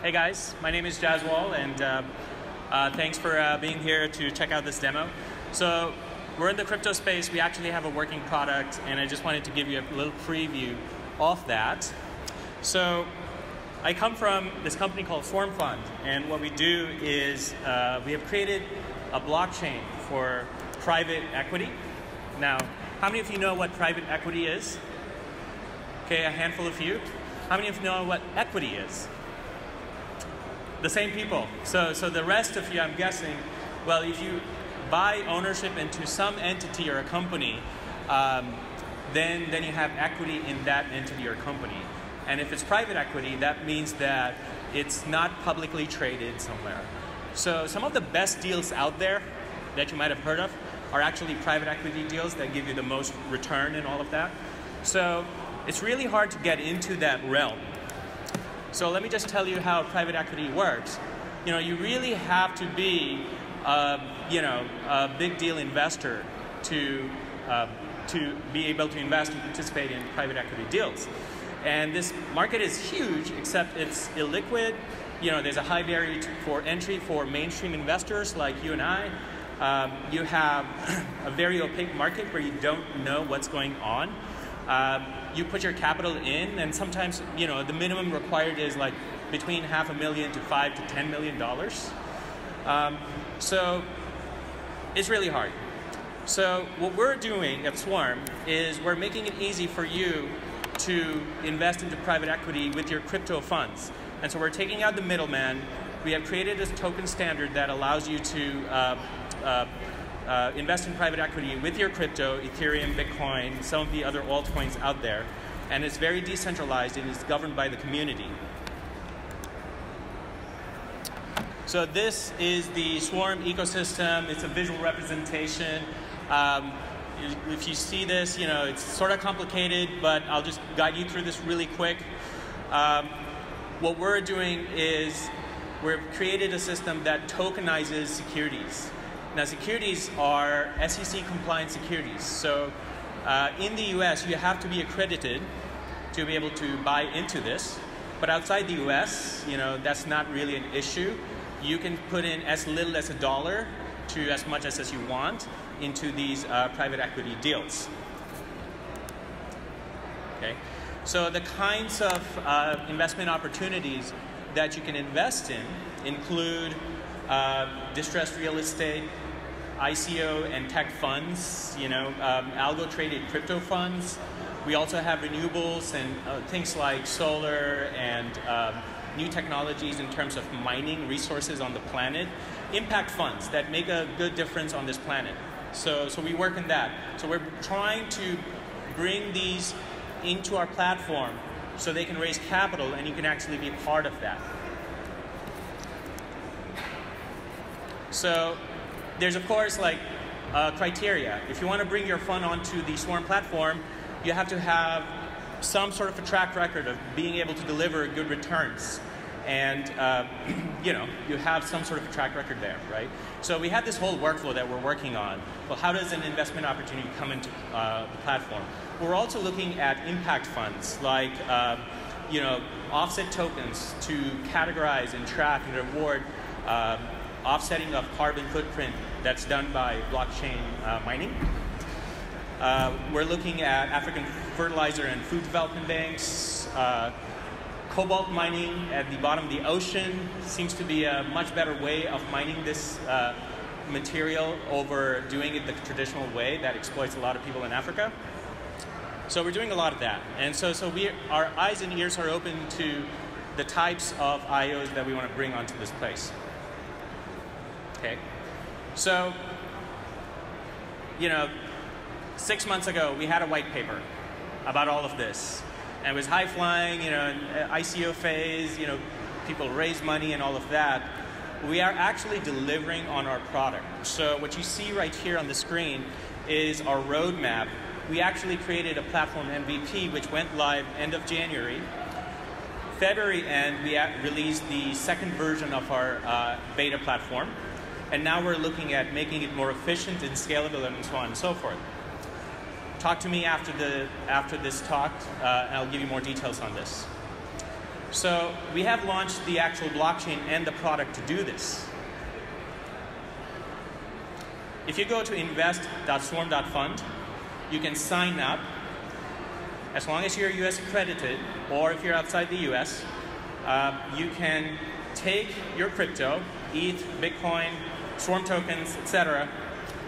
Hey guys, my name is Jazzwall, and thanks for being here to check out this demo. So we're in the crypto space. We actually have a working product, and I just wanted to give you a little preview of that. So I come from this company called Swarm Fund, and what we do is we have created a blockchain for private equity. Now, how many of you know what private equity is? Okay, a handful of you. How many of you know what equity is? The same people. So the rest of you, I'm guessing, well, if you buy ownership into some entity or a company, then you have equity in that entity or company. And if it's private equity, that means that it's not publicly traded somewhere. So some of the best deals out there that you might have heard of are actually private equity deals that give you the most return and all of that. So it's really hard to get into that realm. So let me just tell you how private equity works. You really have to be, a big deal investor to be able to invest and participate in private equity deals. And this market is huge, except it's illiquid. There's a high barrier for entry for mainstream investors like you and I. You have a very opaque market where you don't know what's going on. You put your capital in, and sometimes, the minimum required is like between $500,000 to $5 to $10 million. So it's really hard. So what we're doing at Swarm is we're making it easy for you to invest into private equity with your crypto funds. And so we're taking out the middleman. We have created this token standard that allows you to invest in private equity with your crypto, Ethereum, Bitcoin, some of the other altcoins out there. And it's very decentralized and it's governed by the community. So this is the Swarm ecosystem. It's a visual representation. If you see this, it's sort of complicated, but I'll just guide you through this really quick. What we're doing is we've created a system that tokenizes securities. Now, securities are SEC-compliant securities. So in the US, you have to be accredited to be able to buy into this. But outside the US, that's not really an issue. You can put in as little as $1 to as much as you want into these private equity deals. Okay. So the kinds of investment opportunities that you can invest in include distressed real estate, ICO and tech funds, algo-traded crypto funds. We also have renewables and things like solar and new technologies in terms of mining resources on the planet. Impact funds that make a good difference on this planet. So we work in that. So we're trying to bring these into our platform so they can raise capital and you can actually be part of that. So there's, of course, criteria. If you want to bring your fund onto the Swarm platform, you have to have some sort of a track record of being able to deliver good returns. And, you have some sort of a track record there, right? So we have this whole workflow that we're working on. Well, how does an investment opportunity come into the platform? We're also looking at impact funds, like, offset tokens to categorize and track and reward offsetting of carbon footprint that's done by blockchain mining. We're looking at African fertilizer and food development banks. Cobalt mining at the bottom of the ocean seems to be a much better way of mining this material over doing it the traditional way that exploits a lot of people in Africa. So we're doing a lot of that. And so our eyes and ears are open to the types of IOs that we want to bring onto this place. Okay, so, 6 months ago, we had a white paper about all of this. And it was high-flying, ICO phase, people raise money and all of that. We are actually delivering on our product. So what you see right here on the screen is our roadmap. We actually created a platform MVP, which went live end of January. February end, we released the second version of our beta platform. And now we're looking at making it more efficient and scalable and so on and so forth. Talk to me after this talk, and I'll give you more details on this. So we have launched the actual blockchain and the product to do this. If you go to invest.swarm.fund, you can sign up. As long as you're US accredited, or if you're outside the US, you can take your crypto, ETH, Bitcoin, Swarm tokens, etc.,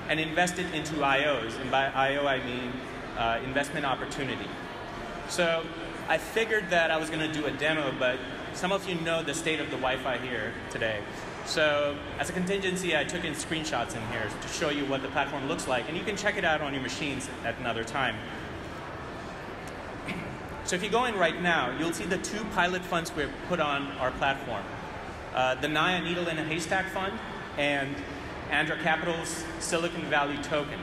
and invest it into IOs. And by IO, I mean investment opportunity. So I figured that I was going to do a demo, but some of you know the state of the Wi-Fi here today. So as a contingency, I took in screenshots in here to show you what the platform looks like, and you can check it out on your machines at another time. So if you go in right now, you'll see the 2 pilot funds we've put on our platform. The Naya Needle in a Haystack Fund and Andra Capital's Silicon Valley Token.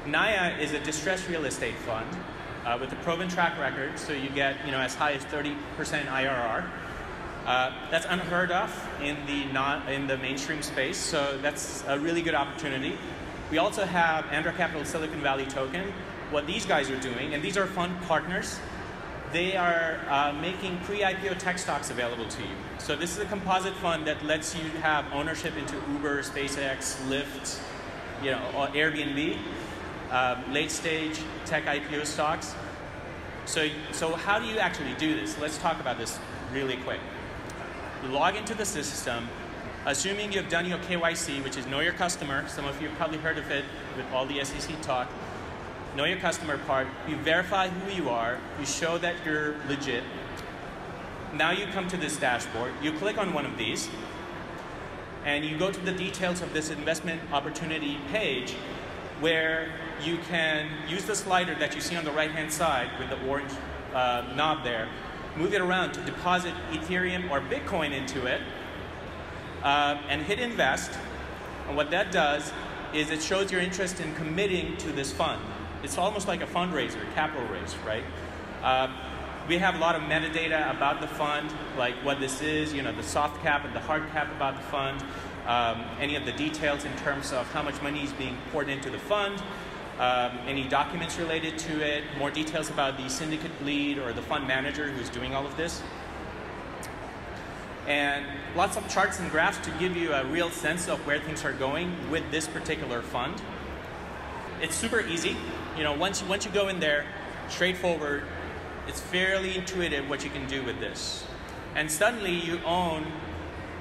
Naya is a distressed real estate fund with a proven track record, so you get as high as 30% IRR. That's unheard of in the mainstream space, so that's a really good opportunity. We also have Andra Capital's Silicon Valley Token. What these guys are doing, and these are fund partners, they are making pre-IPO tech stocks available to you. So this is a composite fund that lets you have ownership into Uber, SpaceX, Lyft, or Airbnb, late-stage tech IPO stocks. So how do you actually do this? Let's talk about this really quick. You log into the system, assuming you've done your KYC, which is Know Your Customer. Some of you have probably heard of it with all the SEC talk. Know Your Customer part, you verify who you are, you show that you're legit. Now you come to this dashboard, you click on one of these, and you go to the details of this investment opportunity page, where you can use the slider that you see on the right-hand side with the orange knob there, move it around to deposit Ethereum or Bitcoin into it, and hit invest. And what that does is it shows your interest in committing to this fund. It's almost like a fundraiser, capital raise, right? We have a lot of metadata about the fund, like what this is, the soft cap and the hard cap about the fund, any of the details in terms of how much money is being poured into the fund, any documents related to it, more details about the syndicate lead or the fund manager who's doing all of this. And lots of charts and graphs to give you a real sense of where things are going with this particular fund. It's super easy. Once you go in there, straightforward, it's fairly intuitive what you can do with this. And suddenly you own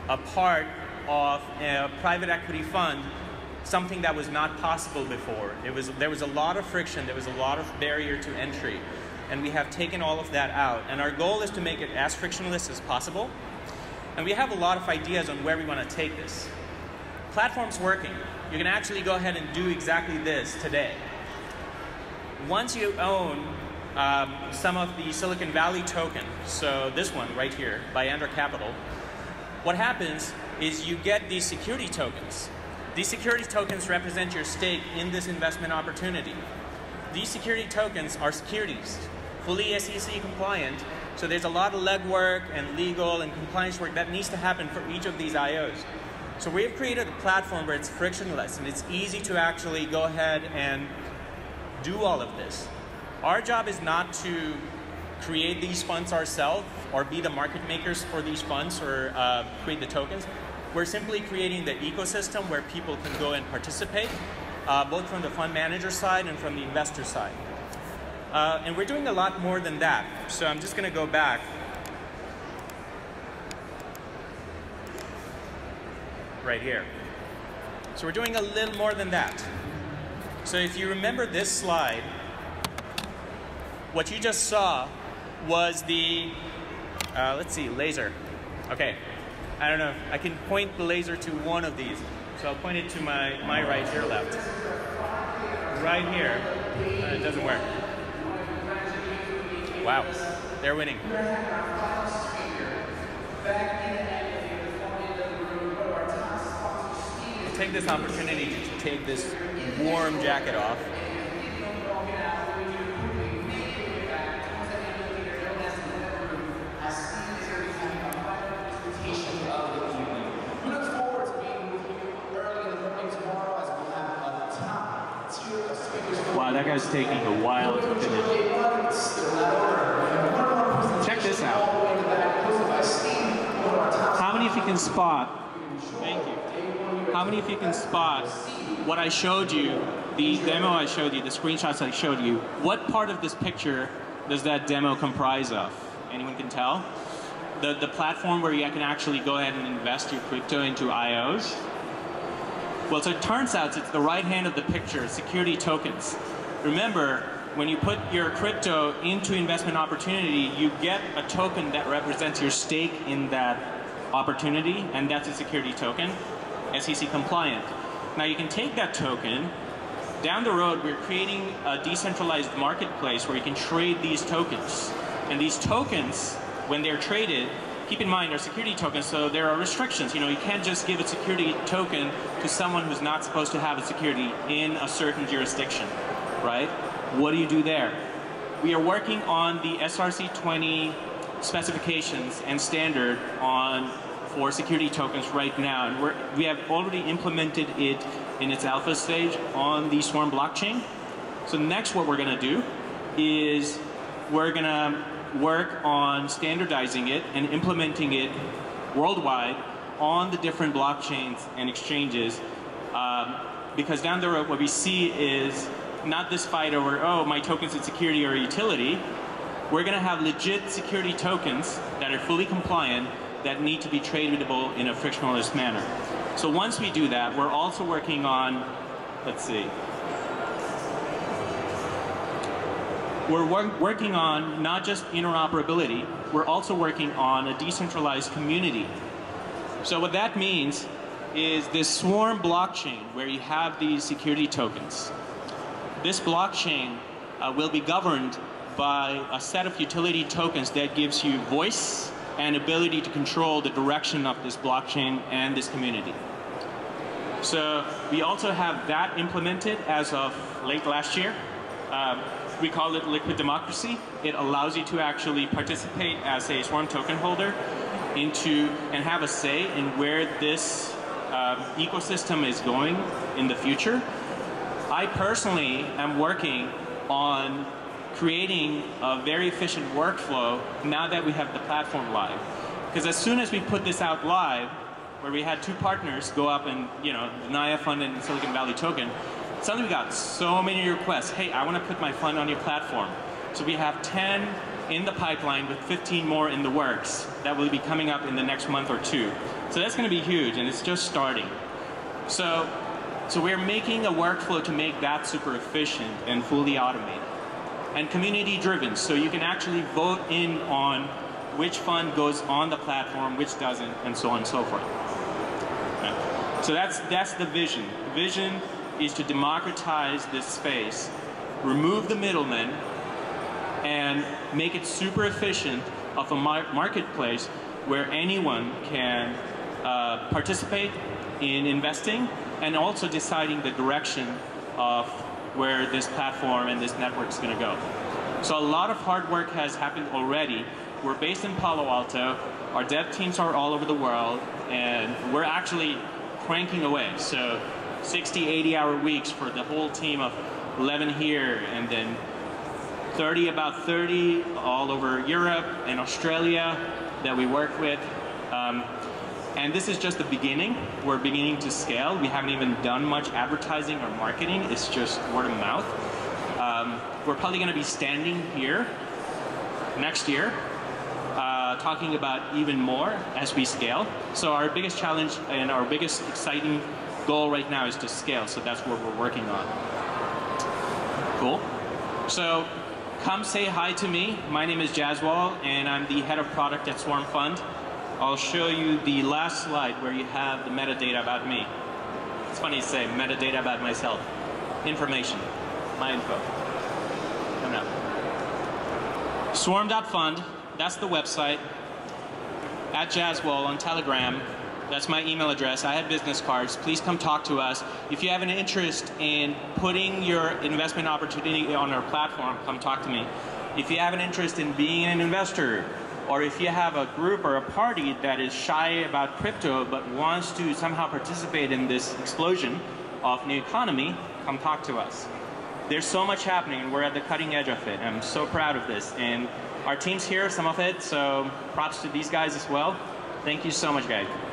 a part of a private equity fund, something that was not possible before. There was a lot of friction, there was a lot of barrier to entry, and we have taken all of that out. And our goal is to make it as frictionless as possible. And we have a lot of ideas on where we want to take this. Platform's working. You can actually go ahead and do exactly this today. Once you own some of the Silicon Valley token, so this one right here by Andra Capital, what happens is you get these security tokens. These security tokens represent your stake in this investment opportunity. These security tokens are securities, fully SEC compliant, so there's a lot of legwork and legal and compliance work that needs to happen for each of these IOs. So we have created a platform where it's frictionless and it's easy to actually go ahead and do all of this. Our job is not to create these funds ourselves or be the market makers for these funds or create the tokens. We're simply creating the ecosystem where people can go and participate, both from the fund manager side and from the investor side. And we're doing a lot more than that. So I'm just going to go back. Right here. So we're doing a little more than that. So if you remember this slide, what you just saw was the, let's see, laser. Okay, I don't know, I can point the laser to one of these. So I'll point it to my right, your left. Right here, it doesn't work. Wow, they're winning. Take this opportunity to take this warm jacket off. Wow, that guy's taking a while to finish. Check this out. many of you can spot, thank you, how many of you can spot what I showed you, the demo I showed you, the screenshots I showed you? What part of this picture does that demo comprise of? Anyone can tell? The platform where you can actually go ahead and invest your crypto into IOs? Well, so it turns out it's the right hand of the picture, security tokens. Remember, when you put your crypto into investment opportunity, you get a token that represents your stake in that opportunity, and that's a security token, SEC compliant. Now you can take that token, down the road we're creating a decentralized marketplace where you can trade these tokens. And these tokens, when they're traded, keep in mind, they're security tokens, so there are restrictions. You know, you can't just give a security token to someone who's not supposed to have a security in a certain jurisdiction, right? What do you do there? We are working on the SRC20 specifications and standard for security tokens right now, and we have already implemented it in its alpha stage on the Swarm blockchain. So next what we're going to do is we're going to work on standardizing it and implementing it worldwide on the different blockchains and exchanges, because down the road what we see is not this fight over, oh, my token's in security or utility. We're going to have legit security tokens that are fully compliant that need to be tradable in a frictionless manner. So once we do that, we're also working on, let's see, we're working on not just interoperability, we're also working on a decentralized community. So what that means is this Swarm blockchain where you have these security tokens. This blockchain will be governed by a set of utility tokens that gives you voice and ability to control the direction of this blockchain and this community. So we also have that implemented as of late last year. We call it liquid democracy. It allows you to actually participate as a Swarm token holder into and have a say in where this ecosystem is going in the future. I personally am working on creating a very efficient workflow now that we have the platform live. Because as soon as we put this out live, where we had two partners go up and, you know, the Naya Fund and Silicon Valley Token, suddenly we got so many requests. Hey, I want to put my fund on your platform. So we have 10 in the pipeline with 15 more in the works that will be coming up in the next month or two. So that's going to be huge, and it's just starting. So we're making a workflow to make that super efficient and fully automated. And community driven, so you can actually vote in on which fund goes on the platform, which doesn't, and so on and so forth. Okay. So that's the vision. The vision is to democratize this space, remove the middlemen, and make it super efficient of a marketplace where anyone can participate in investing and also deciding the direction of where this platform and this network is going to go. So a lot of hard work has happened already. We're based in Palo Alto. Our dev teams are all over the world, and we're actually cranking away. So 60, 80-hour weeks for the whole team of 11 here, and then about 30 all over Europe and Australia that we work with. And this is just the beginning. We're beginning to scale. We haven't even done much advertising or marketing. It's just word of mouth. We're probably going to be standing here next year talking about even more as we scale. So our biggest challenge and our biggest exciting goal right now is to scale. So that's what we're working on. Cool. So come say hi to me. My name is Jazzwall, and I'm the head of product at Swarm Fund. I'll show you the last slide where you have the metadata about me. It's funny to say metadata about myself. Information, my info. Coming up. Swarm.fund, that's the website. At Jazzwall on Telegram, that's my email address. I have business cards. Please come talk to us. If you have an interest in putting your investment opportunity on our platform, come talk to me. If you have an interest in being an investor, or if you have a group or a party that is shy about crypto but wants to somehow participate in this explosion of new economy, come talk to us. There's so much happening, and we're at the cutting edge of it. I'm so proud of this. And our team's here, some of it, so props to these guys as well. Thank you so much, guys.